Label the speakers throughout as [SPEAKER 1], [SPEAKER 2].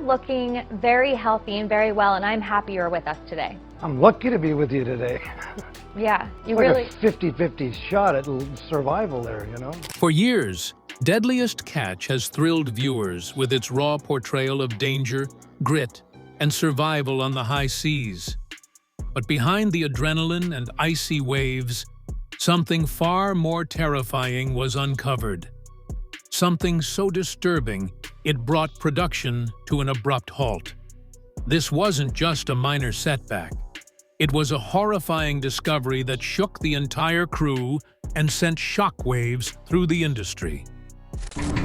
[SPEAKER 1] looking very healthy and very well, and I'm happy you're with us today.
[SPEAKER 2] I'm lucky to be with you today.
[SPEAKER 1] Yeah, you
[SPEAKER 2] it's like
[SPEAKER 1] really...
[SPEAKER 2] a 50-50 shot at survival there, you know?
[SPEAKER 3] For years, Deadliest Catch has thrilled viewers with its raw portrayal of danger, grit, and survival on the high seas. But behind the adrenaline and icy waves, something far more terrifying was uncovered. Something so disturbing, it brought production to an abrupt halt. This wasn't just a minor setback. It was a horrifying discovery that shook the entire crew and sent shockwaves through the industry.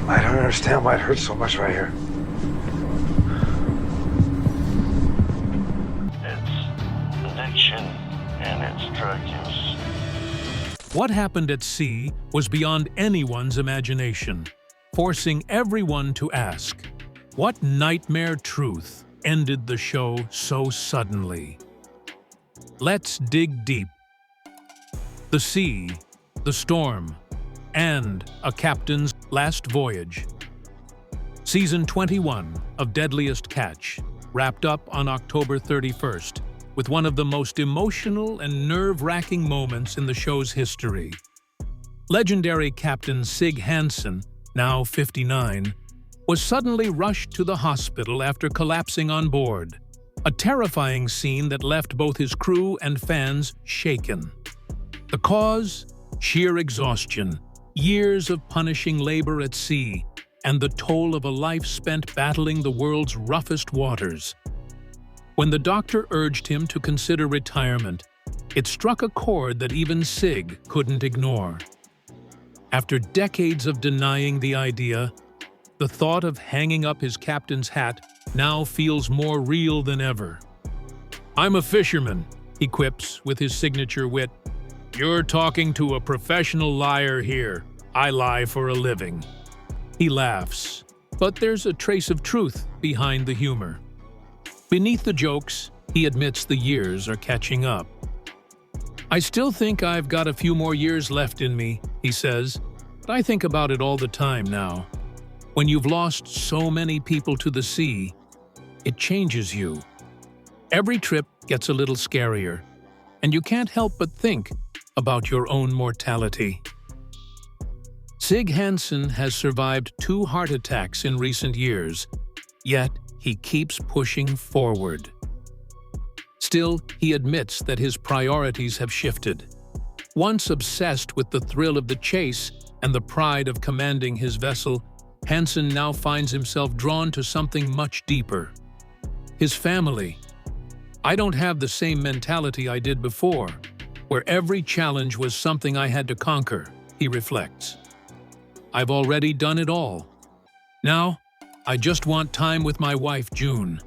[SPEAKER 4] I don't understand why it hurts so much right here.
[SPEAKER 5] It's addiction and it's drug use.
[SPEAKER 3] What happened at sea was beyond anyone's imagination, forcing everyone to ask, what nightmare truth ended the show so suddenly? Let's dig deep. The sea, the storm, and a captain's last voyage. Season 21 of Deadliest Catch wrapped up on October 31st with one of the most emotional and nerve-wracking moments in the show's history. Legendary Captain Sig Hansen, now 59, was suddenly rushed to the hospital after collapsing on board. A terrifying scene that left both his crew and fans shaken. The cause? Sheer exhaustion, years of punishing labor at sea, and the toll of a life spent battling the world's roughest waters. When the doctor urged him to consider retirement, it struck a chord that even Sig couldn't ignore. After decades of denying the idea, the thought of hanging up his captain's hat now feels more real than ever. "I'm a fisherman," he quips with his signature wit. "You're talking to a professional liar here. I lie for a living." He laughs, but there's a trace of truth behind the humor. Beneath the jokes, he admits the years are catching up. "I still think I've got a few more years left in me," he says, "but I think about it all the time now. When you've lost so many people to the sea, it changes you. Every trip gets a little scarier, and you can't help but think about your own mortality." Sig Hansen has survived 2 heart attacks in recent years, yet he keeps pushing forward. Still, he admits that his priorities have shifted. Once obsessed with the thrill of the chase and the pride of commanding his vessel, Hansen now finds himself drawn to something much deeper. His family. "I don't have the same mentality I did before, where every challenge was something I had to conquer," he reflects. "I've already done it all. Now, I just want time with my wife, June.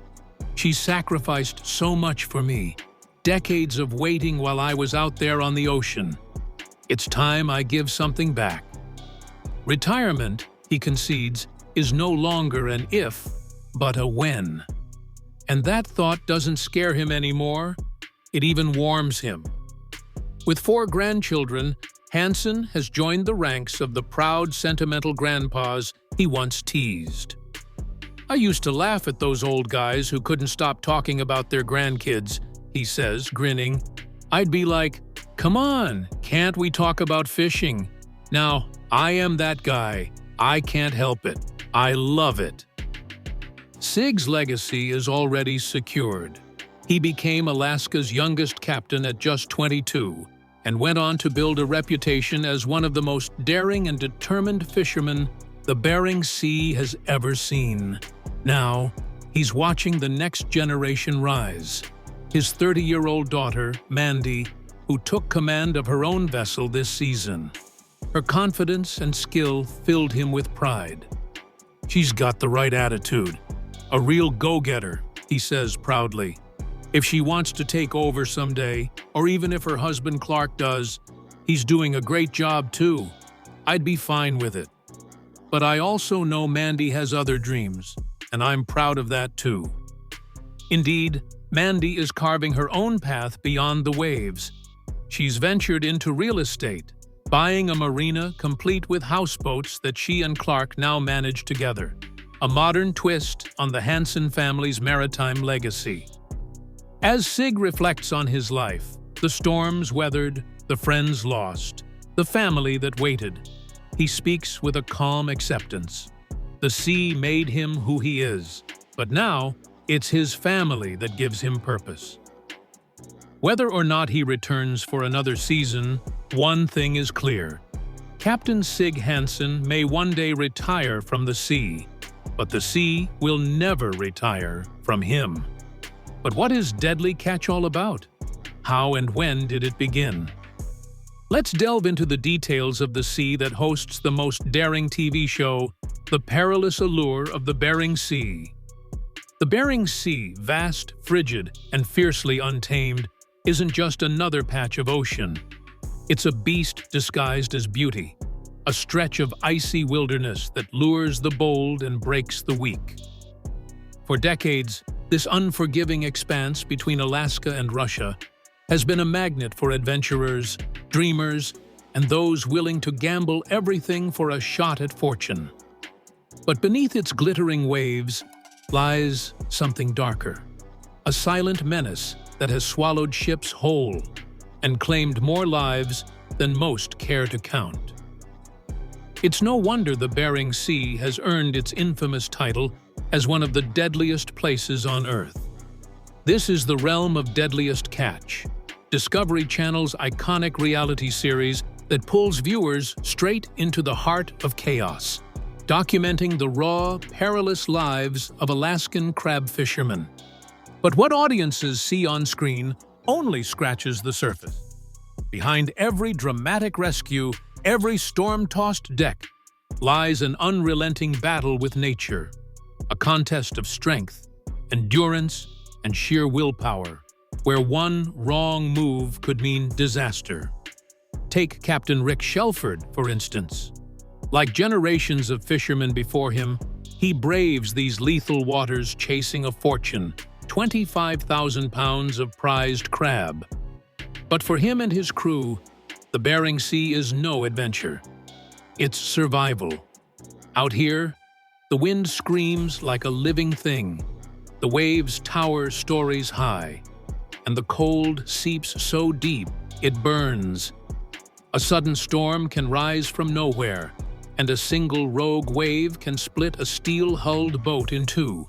[SPEAKER 3] She sacrificed so much for me, decades of waiting while I was out there on the ocean. It's time I give something back." Retirement, he concedes, is no longer an if, but a when. And that thought doesn't scare him anymore, it even warms him. With 4 grandchildren, Hansen has joined the ranks of the proud, sentimental grandpas he once teased. "I used to laugh at those old guys who couldn't stop talking about their grandkids," he says, grinning. "I'd be like, 'Come on, can't we talk about fishing?' Now, I am that guy. I can't help it. I love it." Sig's legacy is already secured. He became Alaska's youngest captain at just 22 and went on to build a reputation as one of the most daring and determined fishermen the Bering Sea has ever seen. Now, he's watching the next generation rise. His 30-year-old daughter, Mandy, who took command of her own vessel this season. Her confidence and skill filled him with pride. "She's got the right attitude. A real go-getter," he says proudly. "If she wants to take over someday, or even if her husband Clark does, he's doing a great job too. I'd be fine with it. But I also know Mandy has other dreams, and I'm proud of that too." Indeed, Mandy is carving her own path beyond the waves. She's ventured into real estate, buying a marina complete with houseboats that she and Clark now manage together. a modern twist on the Hansen family's maritime legacy. As Sig reflects on his life, the storms weathered, the friends lost, the family that waited, he speaks with a calm acceptance. The sea made him who he is, but now it's his family that gives him purpose. Whether or not he returns for another season, one thing is clear. Captain Sig Hansen may one day retire from the sea, but the sea will never retire from him. But what is Deadly Catch all about? How and when did it begin? Let's delve into the details of the sea that hosts the most daring TV show, The Perilous Allure of the Bering Sea. The Bering Sea, vast, frigid, and fiercely untamed, isn't just another patch of ocean. It's a beast disguised as beauty, a stretch of icy wilderness that lures the bold and breaks the weak. For decades, this unforgiving expanse between Alaska and Russia has been a magnet for adventurers, dreamers, and those willing to gamble everything for a shot at fortune. But beneath its glittering waves lies something darker, a silent menace that has swallowed ships whole and claimed more lives than most care to count. It's no wonder the Bering Sea has earned its infamous title as one of the deadliest places on Earth. This is the realm of Deadliest Catch, Discovery Channel's iconic reality series that pulls viewers straight into the heart of chaos, documenting the raw, perilous lives of Alaskan crab fishermen. But what audiences see on screen only scratches the surface. Behind every dramatic rescue, every storm-tossed deck, lies an unrelenting battle with nature, a contest of strength, endurance, and sheer willpower, where one wrong move could mean disaster. Take Captain Rick Shelford, for instance. Like generations of fishermen before him, he braves these lethal waters chasing a fortune, 25,000 pounds of prized crab. But for him and his crew, the Bering Sea is no adventure. It's survival. Out here, the wind screams like a living thing. The waves tower stories high, and the cold seeps so deep it burns. A sudden storm can rise from nowhere, and a single rogue wave can split a steel-hulled boat in two.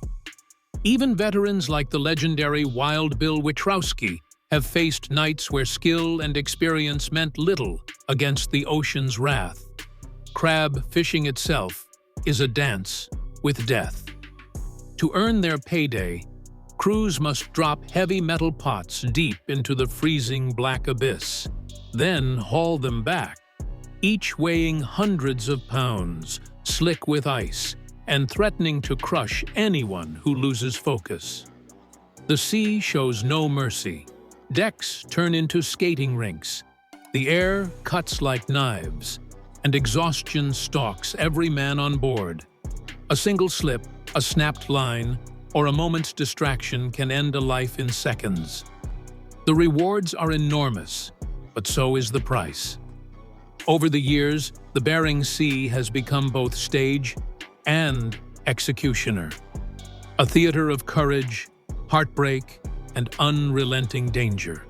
[SPEAKER 3] Even veterans like the legendary Wild Bill Witrowski have faced nights where skill and experience meant little against the ocean's wrath. Crab fishing itself is a dance with death. To earn their payday, crews must drop heavy metal pots deep into the freezing black abyss, then haul them back, each weighing hundreds of pounds, slick with ice, and threatening to crush anyone who loses focus. The sea shows no mercy. Decks turn into skating rinks. The air cuts like knives, and exhaustion stalks every man on board. A single slip, a snapped line, or a moment's distraction can end a life in seconds. The rewards are enormous, but so is the price. Over the years, the Bering Sea has become both stage and executioner. A theater of courage, heartbreak, and unrelenting danger.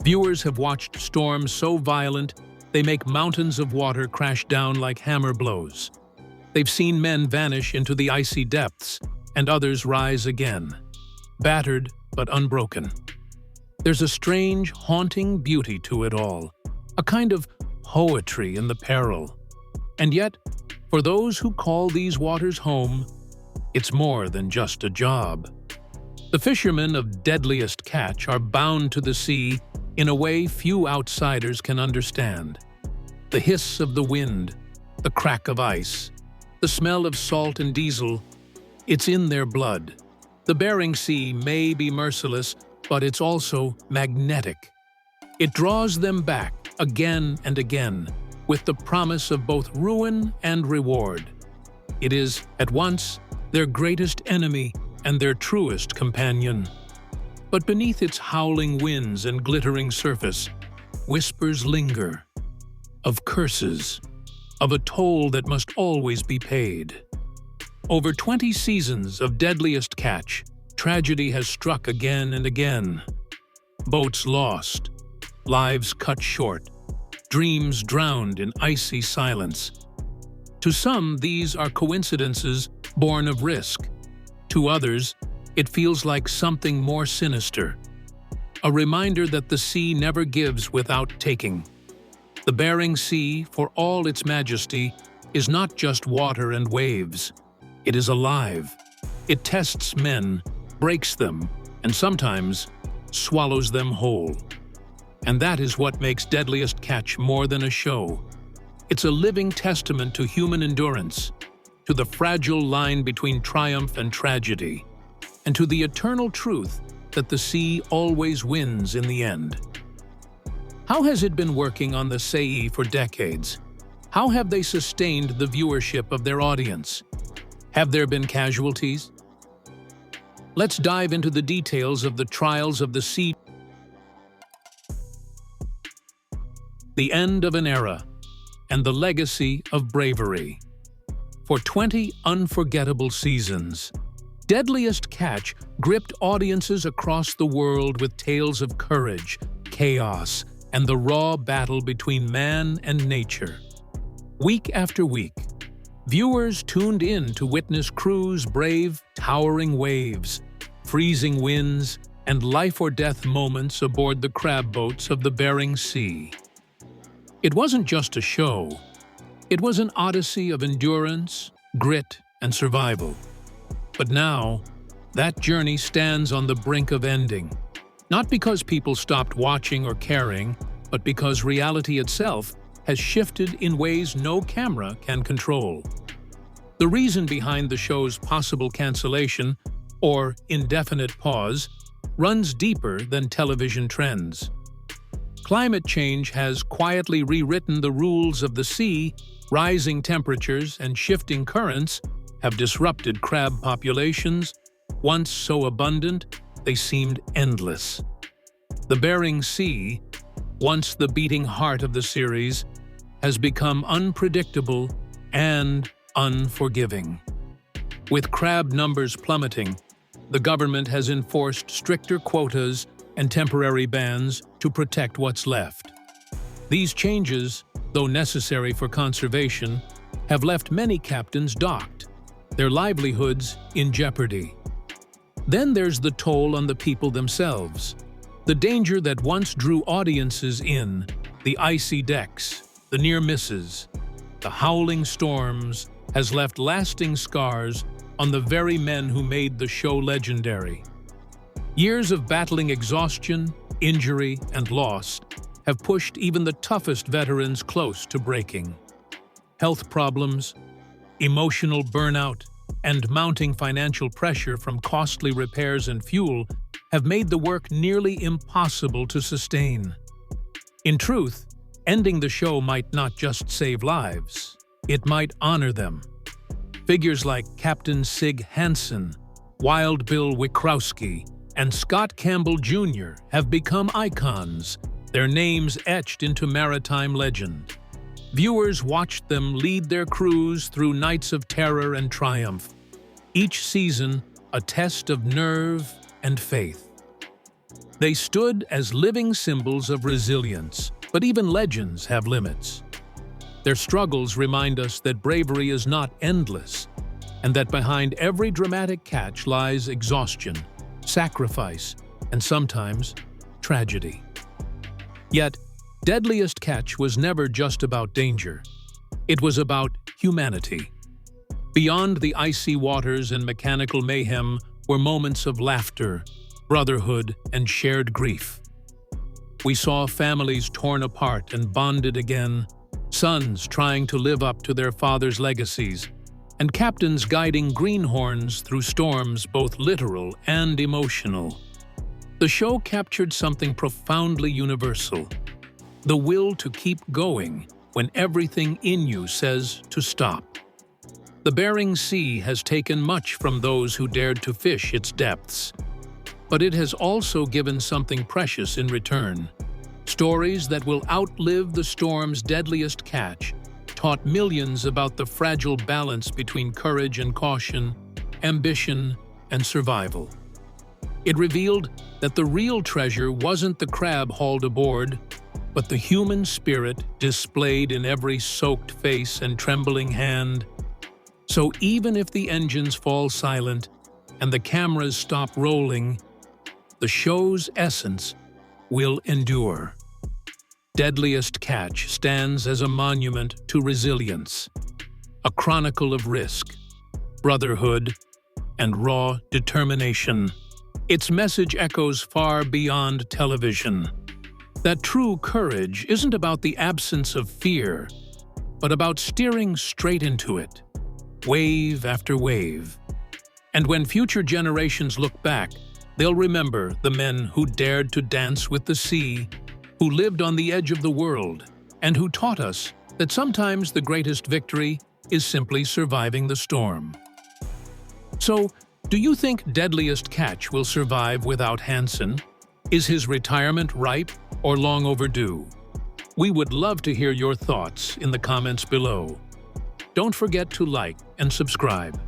[SPEAKER 3] Viewers have watched storms so violent they make mountains of water crash down like hammer blows. They've seen men vanish into the icy depths and others rise again, battered but unbroken. There's a strange, haunting beauty to it all, a kind of poetry in the peril. And yet, for those who call these waters home, it's more than just a job. The fishermen of Deadliest Catch are bound to the sea in a way few outsiders can understand. The hiss of the wind, the crack of ice, the smell of salt and diesel, it's in their blood. The Bering Sea may be merciless, but it's also magnetic. It draws them back again and again, with the promise of both ruin and reward. It is, at once, their greatest enemy and their truest companion. But beneath its howling winds and glittering surface, whispers linger, of curses, of a toll that must always be paid. Over 20 seasons of Deadliest Catch, tragedy has struck again and again. Boats lost, lives cut short, dreams drowned in icy silence. To some, these are coincidences born of risk. To others, it feels like something more sinister. A reminder that the sea never gives without taking. The Bering Sea, for all its majesty, is not just water and waves. It is alive. It tests men, breaks them, and sometimes swallows them whole. And that is what makes Deadliest Catch more than a show. It's a living testament to human endurance, to the fragile line between triumph and tragedy, and to the eternal truth that the sea always wins in the end. How has it been working on the Sei for decades? How have they sustained the viewership of their audience? Have there been casualties? Let's dive into the details of the trials of the sea. The end of an era, and the legacy of bravery. For 20 unforgettable seasons, Deadliest Catch gripped audiences across the world with tales of courage, chaos, and the raw battle between man and nature. Week after week, viewers tuned in to witness crews brave towering waves, freezing winds, and life-or-death moments aboard the crab boats of the Bering Sea. It wasn't just a show. It was an odyssey of endurance, grit, and survival. But now, that journey stands on the brink of ending. Not because people stopped watching or caring, but because reality itself has shifted in ways no camera can control. The reason behind the show's possible cancellation, or indefinite pause, runs deeper than television trends. Climate change has quietly rewritten the rules of the sea. Rising temperatures and shifting currents have disrupted crab populations. Once so abundant, they seemed endless. The Bering Sea, once the beating heart of the series, has become unpredictable and unforgiving. With crab numbers plummeting, the government has enforced stricter quotas and temporary bans to protect what's left. These changes, though necessary for conservation, have left many captains docked, their livelihoods in jeopardy. Then there's the toll on the people themselves. The danger that once drew audiences in, the icy decks, the near misses, the howling storms, has left lasting scars on the very men who made the show legendary. Years of battling exhaustion, injury, and loss have pushed even the toughest veterans close to breaking. Health problems, emotional burnout, and mounting financial pressure from costly repairs and fuel have made the work nearly impossible to sustain. In truth, ending the show might not just save lives, it might honor them. Figures like Captain Sig Hansen, Wild Bill Wickrowski, and Scott Campbell Jr. have become icons, their names etched into maritime legend. Viewers watched them lead their crews through nights of terror and triumph, each season a test of nerve and faith. They stood as living symbols of resilience, but even legends have limits. Their struggles remind us that bravery is not endless, and that behind every dramatic catch lies exhaustion, sacrifice, and sometimes tragedy. Yet, Deadliest Catch was never just about danger. It was about humanity. Beyond the icy waters and mechanical mayhem were moments of laughter, brotherhood, and shared grief. We saw families torn apart and bonded again, sons trying to live up to their fathers' legacies, and captains guiding greenhorns through storms both literal and emotional. The show captured something profoundly universal: the will to keep going when everything in you says to stop. The Bering Sea has taken much from those who dared to fish its depths, but it has also given something precious in return: stories that will outlive the storm's deadliest catch taught millions about the fragile balance between courage and caution, ambition and survival. It revealed that the real treasure wasn't the crab hauled aboard, but the human spirit displayed in every soaked face and trembling hand. So even if the engines fall silent and the cameras stop rolling, the show's essence will endure. Deadliest Catch stands as a monument to resilience, a chronicle of risk, brotherhood, and raw determination. Its message echoes far beyond television. That true courage isn't about the absence of fear, but about steering straight into it, wave after wave. And when future generations look back, they'll remember the men who dared to dance with the sea, who lived on the edge of the world, and who taught us that sometimes the greatest victory is simply surviving the storm. So, do you think Deadliest Catch will survive without Hansen? Is his retirement ripe or long overdue? We would love to hear your thoughts in the comments below. Don't forget to like and subscribe.